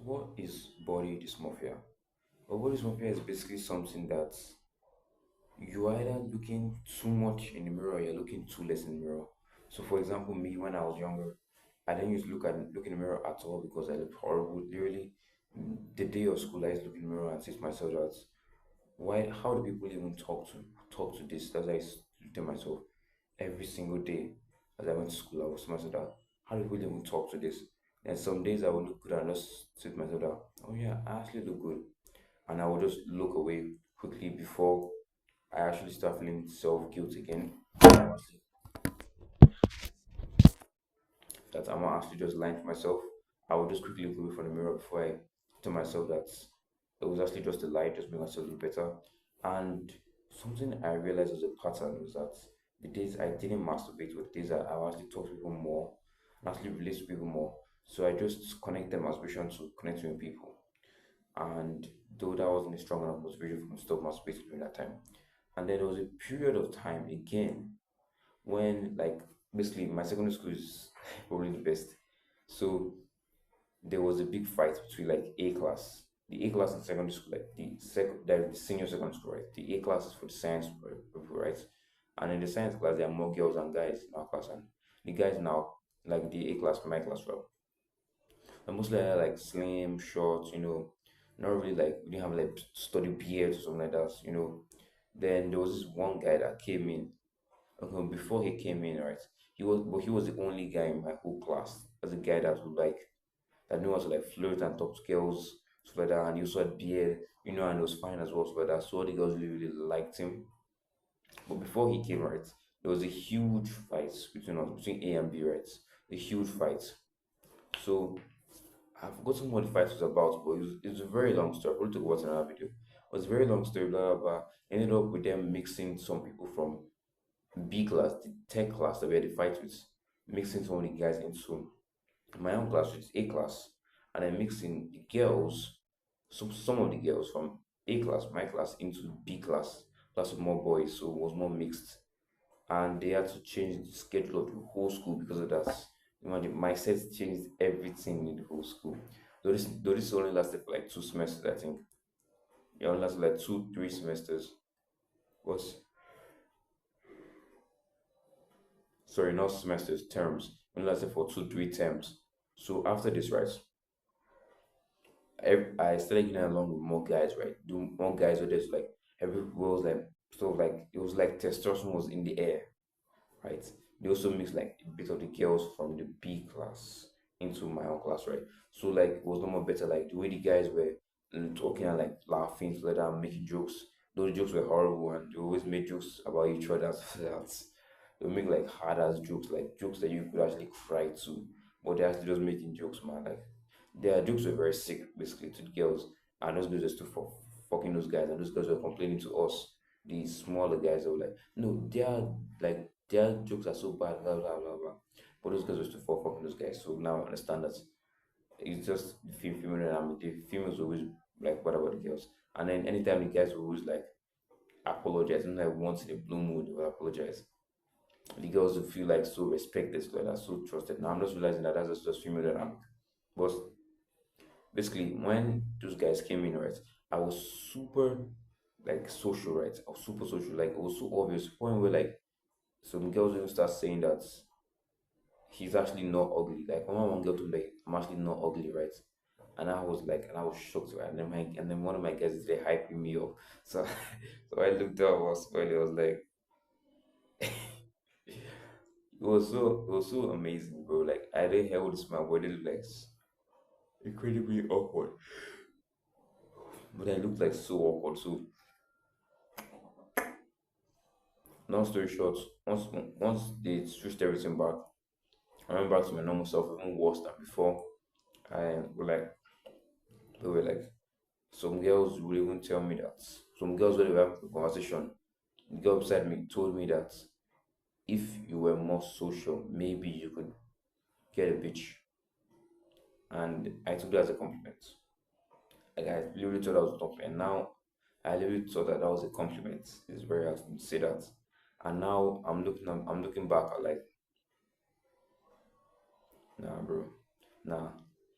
What is body dysmorphia? Well, body dysmorphia is basically something that you are either looking too much in the mirror or you're looking too less in the mirror. So, for example, me when I was younger, I didn't used to look in the mirror at all because I looked horrible. Literally, the day of school, I used to look in the mirror and say to myself that why? How do people even talk to this? That's why I used to tell myself every single day as I went to school. I was to myself that how do people even talk to this? And some days I would look good and just say to myself that oh yeah, I actually look good, and I would just look away quickly before I actually start feeling self guilt again. That I'm not actually just lying to myself. I would just quickly look away from the mirror before I tell myself that it was actually just a lie, just make myself look better. And something I realized as a pattern was that the days I didn't masturbate were the days that I actually talk to people more and actually relate to people more. So I just connect them masturbation to connecting with people. And though that wasn't a strong enough motivation for me to stop masturbating during that time. And then there was a period of time again when like basically my secondary school is probably the best. So there was a big fight between like A class, the A class in secondary school, like the senior secondary school, right? The A class is for the science people, right? And in the science class, there are more girls than guys in our class, and the guys now like the A class, my class, well, and mostly are like slim, short, not really like we didn't have like study beards or something like that, Then there was this one guy that came in. Okay, before he came in, right? He was the only guy in my whole class as a guy that would like that knew how to like flirt and talk to girls, stuff like that. And he also had beard, and he was fine as well, stuff like that. So all the girls really, really liked him. But before he came, right, there was a huge fight between us, between A and B, right? A huge fight. So I've forgotten what the fight was about, but it's a very long story. I'll probably talk about it in another video. It was a very long story, blah blah blah. Ended up with them mixing some people from B class, the tech class that we had the fight with, mixing some of the guys into my own class, which is A class, and then mixing the girls, some of the girls from A class, my class, into B class, class with more boys, so it was more mixed. And they had to change the schedule of the whole school because of that. Imagine my set changed everything in the whole school. Though this only lasted for like 2 semesters, I think. It only lasted like 2, 3 semesters. Was sorry, not semesters, terms. Only lasted for 2, 3 terms. So after this, right, I started getting along with more guys, right? Do more guys where there's like everywhere was like sort of like it was like testosterone was in the air, right? They also mixed like a bit of the girls from the B class into my own class, right? So like it was no more better. Like the way the guys were talking and like laughing so that and making jokes. Though the jokes were horrible and they always made jokes about each other. That they would make like hard ass jokes, like jokes that you could actually cry to. But they're actually just making jokes, man. Like their jokes were very sick, basically, to the girls. And those girls just stood for fucking those guys. And those guys were complaining to us, the smaller guys. They were like, no, their jokes are so bad, blah, blah, blah, blah. But those guys were still for fucking those guys. So now I understand that it's just the female dynamic. The females always like, what about the girls? And then anytime the guys will always like apologize, and like once in a blue moon, they will apologize. The girls will feel like so respected, so like that, so trusted. Now I'm just realizing that that's just female dynamic. But basically when those guys came in, right, I was super like social, right? I was super social, like it was so obvious to the point where like some girls even start saying that he's actually not ugly. Like one girl told me like, I'm actually not ugly, right? And I was shocked, right? And then one of my guys is there hyping me up. So so I looked up, was when it was like it was so amazing, bro. Like I didn't held this my body looked like incredibly awkward. But I looked like so awkward. So long story short, once they switched everything back, I went back to my normal self, even worse than before. I were like, they were like, some girls would even tell me that. Some girls when they were having a conversation, the girl beside me told me that if you were more social, maybe you could get a bitch. And I took that as a compliment. Like I literally thought that was a compliment. Now I literally thought that that was a compliment. It's very hard to say that. And now I'm looking back at like, nah, bro, nah.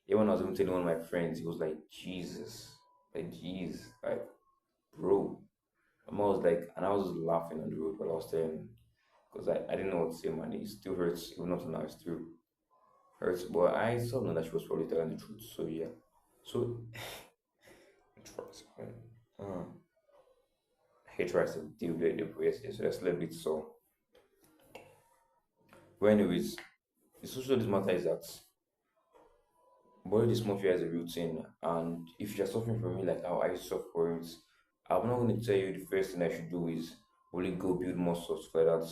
Even when I was even telling one of my friends, he was like, Jesus, like, jeez, like, bro. And I was like, and I was just laughing on the road while I was telling, because I didn't know what to say, man. It still hurts, even up to now, it still hurts. But I still know that she was probably telling the truth. So yeah. So trust. He tries to deal with the yesterday, so that's a little bit so. But anyways, the social this matter is that body dysmorphia is a real thing, and if you're suffering from it like how I suffer from it, I'm not going to tell you the first thing I should do is really go build muscles like that.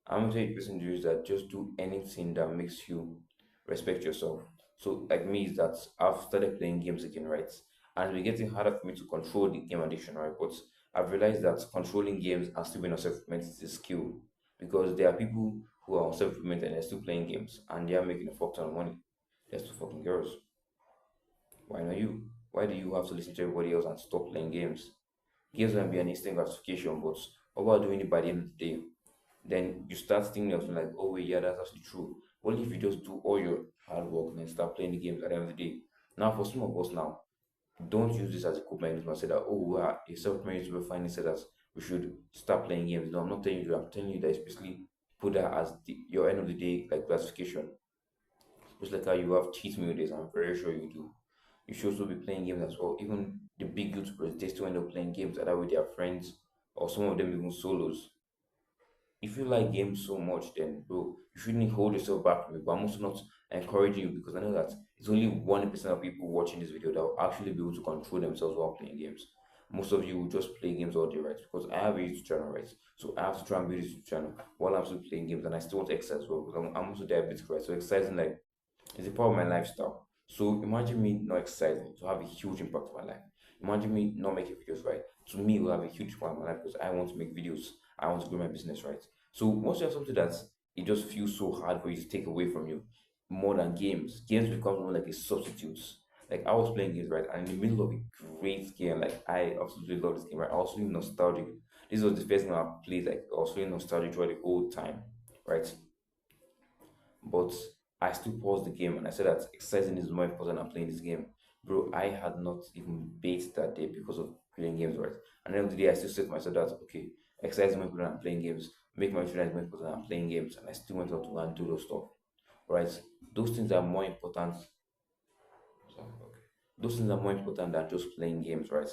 I'm going to tell you the person to do is that just do anything that makes you respect yourself. So like me is that I've started playing games again, right? And it's getting harder for me to control the game addiction, right? But I've realized that controlling games and still being on self-improvement is a skill because there are people who are on self-improvement and they're still playing games and they are making a fuck ton of money. They're still fucking girls. Why not you? Why do you have to listen to everybody else and stop playing games? Games can be an instant gratification, but what about doing it by the end of the day? Then you start thinking of like, oh wait, yeah, that's actually true. What if you just do all your hard work and then start playing the games at the end of the day? Now, for some of us now, don't use this as a cool mechanism and say that, oh, wow, a self-made YouTuber finally said that we should start playing games. No, I'm not telling you that. I'm telling you that it's basically put that as your end of the day like gratification. Just like how you have cheat meal days, I'm very sure you do. You should also be playing games as well. Even the big YouTubers, they still end up playing games either with their friends or some of them even solos. If you like games so much, then bro, you shouldn't hold yourself back from it. But I'm also not encouraging you because I know that it's only 1% of people watching this video that will actually be able to control themselves while playing games. Most of you will just play games all day, right? Because I have a YouTube channel, right? So I have to try and build a YouTube channel while I'm still playing games, and I still want to exercise as well because I'm also diabetic, right? So exercising like it's a part of my lifestyle. So imagine me not exercising to have a huge impact on my life. Imagine me not making videos, right? To me, it will have a huge impact on my life because I want to make videos. I want to grow my business, right? So once you have something that it just feels so hard for you to take away from you, more than games, games become more like a substitute. Like I was playing games, right? And in the middle of a great game, like I absolutely love this game, right? I was feeling nostalgic. This was the first game I played, like I was feeling nostalgic throughout the whole time, right? But I still paused the game and I said that exercising is more important than playing this game. Bro, I had not even bathed that day because of playing games, right? And at the end of the day, I still said to myself that, okay, exercising is more important than playing games, make my exercise more important than playing games. And I still went out to go and do those stuff, right? Those things are more important. Okay. Those things are more important than just playing games, right?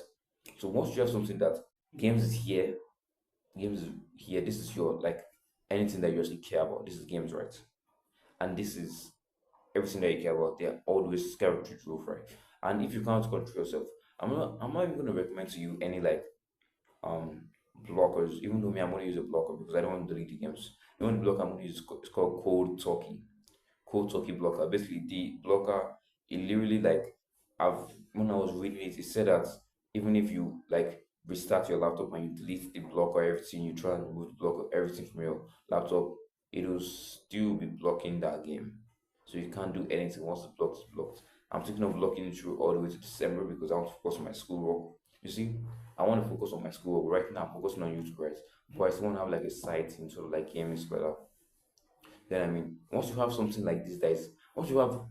So once you have something that games is here, games is here, this is your, like, anything that you actually care about, this is games, right? And this is everything that you care about, they're always scared to truth, right? And if you can't control yourself, I'm not even gonna recommend to you any like um blockers, even though me I'm gonna use a blocker because I don't want to delete the games. The only blocker I'm gonna use is called Cold Turkey blocker. Basically the blocker, it literally like I've when I was reading it, it said that even if you like restart your laptop and you delete the blocker everything, you try and remove the blocker everything from your laptop, it'll still be blocking that game. So you can't do anything once the block is blocked. I'm thinking of locking it through all the way to December because I want to focus on my schoolwork. You see, I want to focus on my schoolwork. Right now, I'm focusing on YouTube, right? But I still want to have like a side thing, sort of like gaming together. Then I mean, once you have something like this, that is, once you have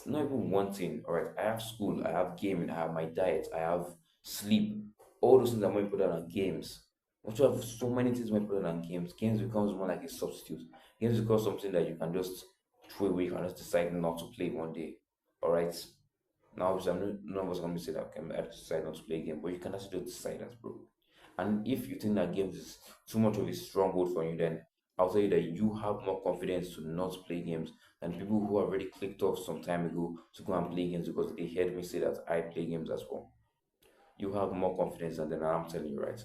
not even one thing, all right, I have school, I have gaming, I have my diet, I have sleep. All those things are more important than games. Once you have so many things more important than games, games becomes more like a substitute. Games becomes something that you can just throw away, you can just decide not to play one day. All right. Now, obviously, none of us going to say that okay, I decide not to play a game, but you can actually just decide that, bro. And if you think that games is too much of a stronghold for you, then I'll tell you that you have more confidence to not play games than people who already clicked off some time ago to go and play games because they heard me say that I play games as well. You have more confidence than I'm telling you, right?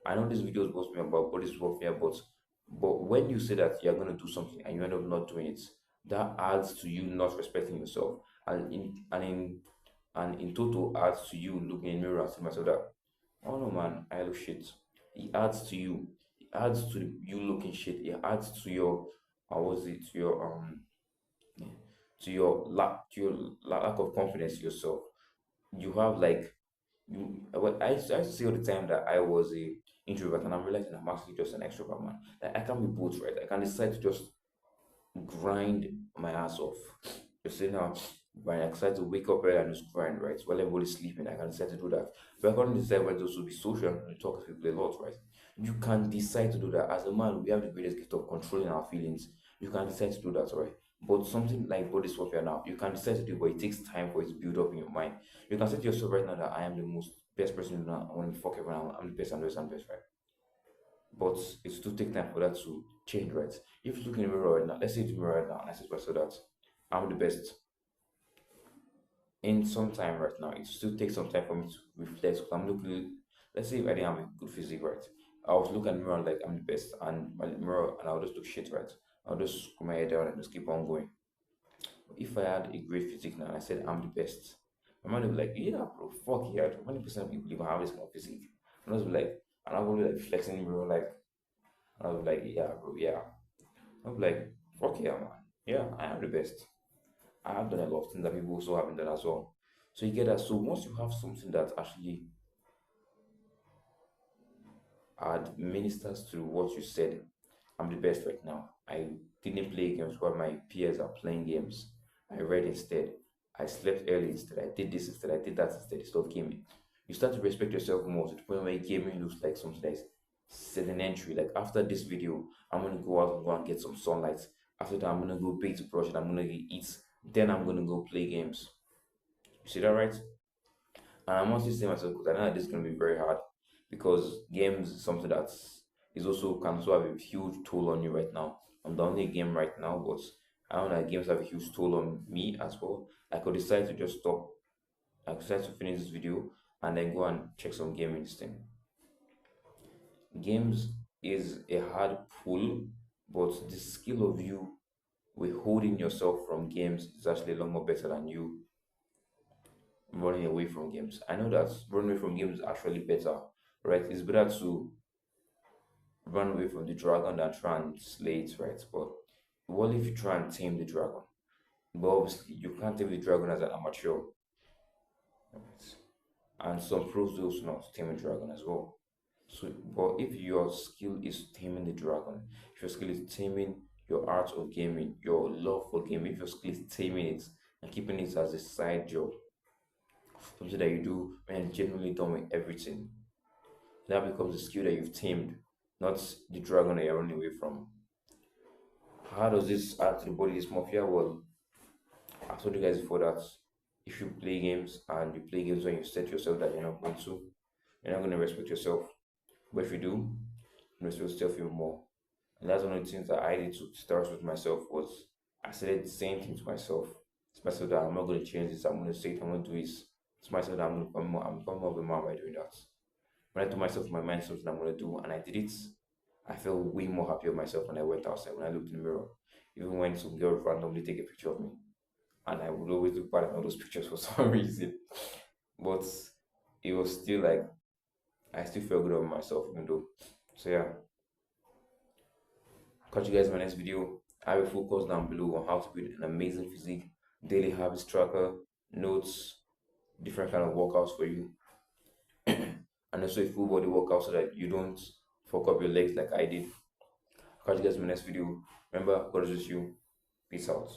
I know this video is supposed to be about body warfare, but when you say that you're gonna do something and you end up not doing it, that adds to you not respecting yourself, and in total adds to you looking in the mirror and saying myself that, oh no man, I look shit. It adds to you. It adds to you looking shit. It adds to your, how was it? To your lack of confidence in yourself. You have like I used to say all the time that I was a introvert, and I'm realizing I'm actually just an extrovert, man. Like I can be both, right? I can decide to just grind my ass off. You see now, When I decide to wake up early and just grind, right? While everybody's sleeping, I can decide to do that. But I can't decide when to also be social and talk to people a lot, right? You can decide to do that. As a man, we have the greatest gift of controlling our feelings. You can decide to do that, right? But something like body swap now, you can decide to do, but it takes time for it to build up in your mind. You can say to yourself right now that I am the most best person in the world. I want to fuck everyone. I'm the best, I'm the best, I'm the best, right? But it still take time for that to change, right? If you look in the mirror right now, let's say the mirror right now, and I say to myself that I'm the best, in some time right now. It still takes some time for me to reflect. So I'm looking, let's say if I didn't have a good physique, right? I was looking at the mirror like I'm the best, and my mirror, and I'll just look shit, right? I'll just put my head down and just keep on going. If I had a great physique now and I said I'm the best, my mind would be like, yeah, bro, fuck yeah. 20% of people believe I have this kind of physique. And I was like, and I would be like flexing in the mirror, like, I was like, yeah, bro, yeah. I'll be like, fuck yeah, man. Yeah, I am the best. I have done a lot of things that people also haven't done as well. So you get that. So once you have something that actually administers to what you said, I'm the best right now. I didn't play games while my peers are playing games. I read instead. I slept early instead. I did this instead. I did that instead. Instead of gaming. You start to respect yourself more to the point where gaming looks like something that is sedentary. Like after this video, I'm gonna go out and go and get some sunlight. After that, I'm gonna go bathe to brush and I'm gonna eat. Then I'm gonna go play games. You see that right? And I'm also saying myself because I know that this is gonna be very hard because games is something that is also can also have a huge toll on you right now. I'm down a game right now, but I know that games have a huge toll on me as well. I could decide to just stop. I could decide to finish this video and then go and check some gaming this thing. Games is a hard pull, but the skill of you withholding yourself from games is actually a lot more better than you running away from games. I know that running away from games is actually better, right? It's better to run away from the dragon than try and slay it, right? But what if you try and tame the dragon? But obviously, you can't tame the dragon as an amateur, right? And some pros do also not tame a dragon as well. So, but if your skill is taming the dragon, if your skill is taming your art of gaming, your love for gaming, if your skill is taming it and keeping it as a side job, something that you do when you're genuinely done with everything, that becomes a skill that you've tamed, not the dragon that you're running away from. How does this add to the body dysmorphia? Well, I told you guys before that if you play games and you play games when you set yourself that you're not going to, you're not going to respect yourself. But if you do, you respect yourself even more. And that's one of the things that I did to start with myself was I said the same thing to myself. To myself that I'm not going to change this. I'm going to say it. I'm going to do this. To myself that I'm becoming more of a man by doing that. When I told myself in my mind something I'm going to do and I did it, I felt way more happy with myself when I went outside, when I looked in the mirror. Even when some girl randomly take a picture of me. And I would always look bad at all those pictures for some reason. But it was still like, I still felt good about myself, even though. So yeah, catch you guys in my next video. I will focus down below on how to build an amazing physique, daily habits tracker, notes, different kind of workouts for you, and also a full body workout so that you don't fuck up your legs like I did. Catch you guys in my next video. Remember, God is with you. Peace out.